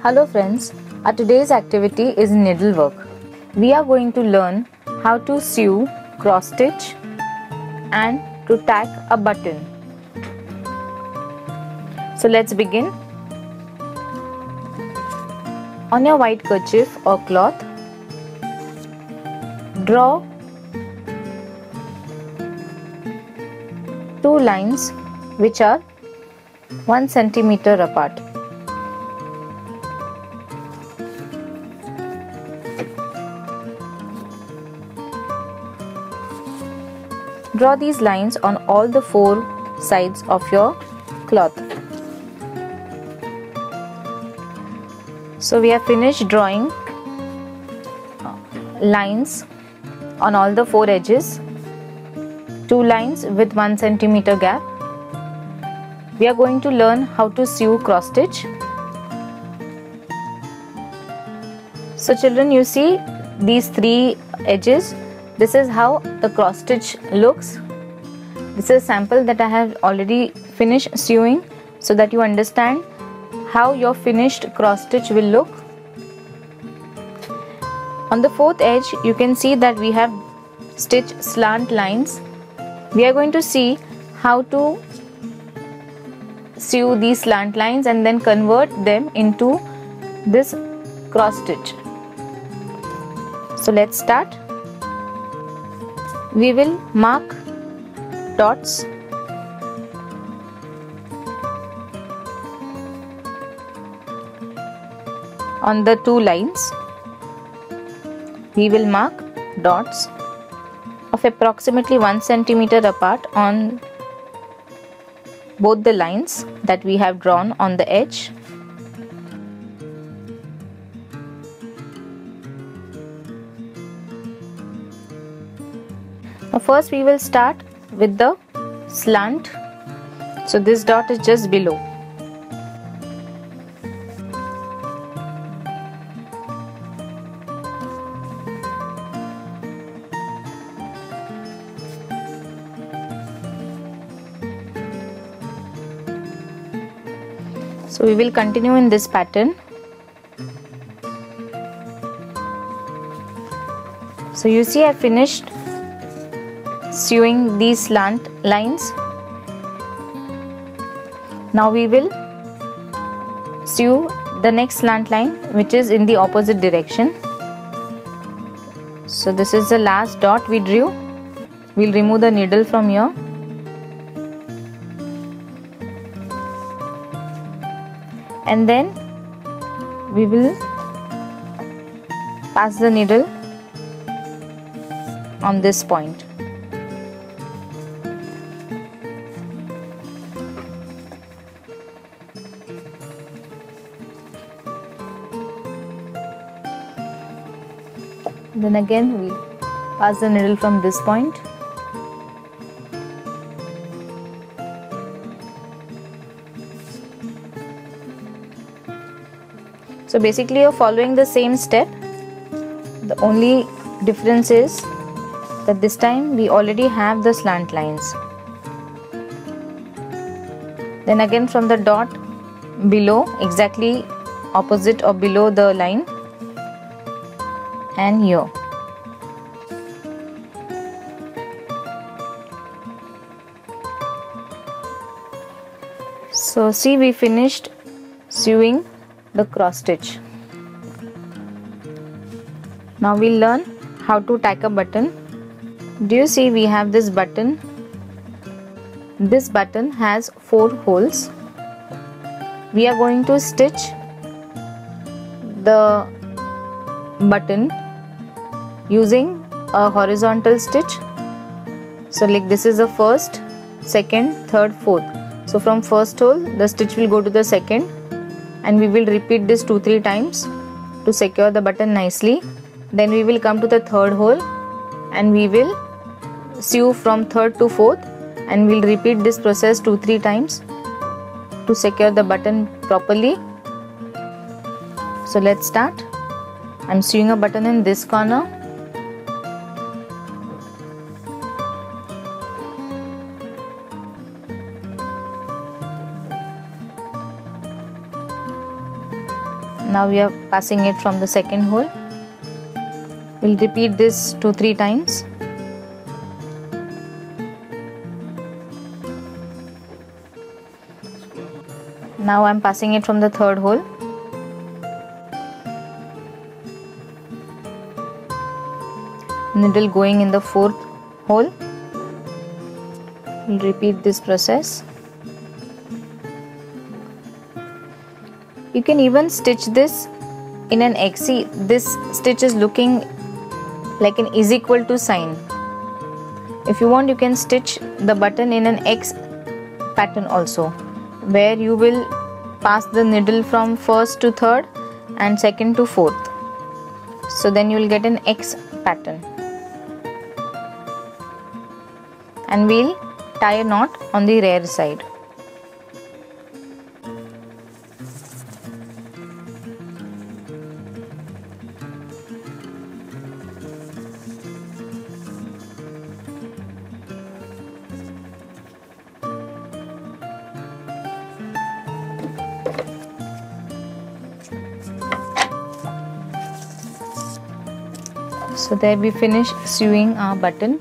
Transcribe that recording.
Hello friends, our today's activity is needlework. We are going to learn how to sew, cross stitch and to tack a button. So let's begin. On your white kerchief or cloth, draw 2 lines which are 1 centimeter apart. Draw these lines on all the 4 sides of your cloth. So we have finished drawing lines on all the 4 edges, 2 lines with 1 centimeter gap. We are going to learn how to sew cross stitch. So children, you see these 3 edges. This is how the cross stitch looks. This is a sample that I have already finished sewing so that you understand how your finished cross stitch will look. On the 4th edge, you can see that we have stitched slant lines. We are going to see how to sew these slant lines and then convert them into this cross stitch. So let's start. We will mark dots on the 2 lines. We will mark dots of approximately 1 centimeter apart on both the lines that we have drawn on the edge. Now first we will start with the slant. So this dot is just below. So we will continue in this pattern. So you see I finished sewing these slant lines. Now we will sew the next slant line which is in the opposite direction. So this is the last dot we drew. We'll remove the needle from here. And then we will pass the needle on this point. Then again we pass the needle from this point. So basically you're following the same step. The only difference is that this time we already have the slant lines. Then again from the dot below, exactly opposite or below the line, and here. So see, we finished sewing the cross stitch. Now we'll learn how to tack a button. Do you see we have this button? This button has 4 holes. We are going to stitch the button using a horizontal stitch. So like this is the first, second, third, fourth. So from first hole the stitch will go to the second, and we will repeat this 2-3 times to secure the button nicely. Then we will come to the third hole and we will sew from third to fourth, and we'll repeat this process 2-3 times to secure the button properly. So let's start. I'm sewing a button in this corner. Now we are passing it from the second hole. We'll repeat this 2-3 times. Now I'm passing it from the third hole. Needle going in the fourth hole. We'll repeat this process. You can even stitch this in an X. See, this stitch is looking like an is equal to sign. If you want, you can stitch the button in an X pattern also, where you will pass the needle from first to third and second to fourth. So then you will get an X pattern. And we'll tie a knot on the rear side. So there we finish sewing our button.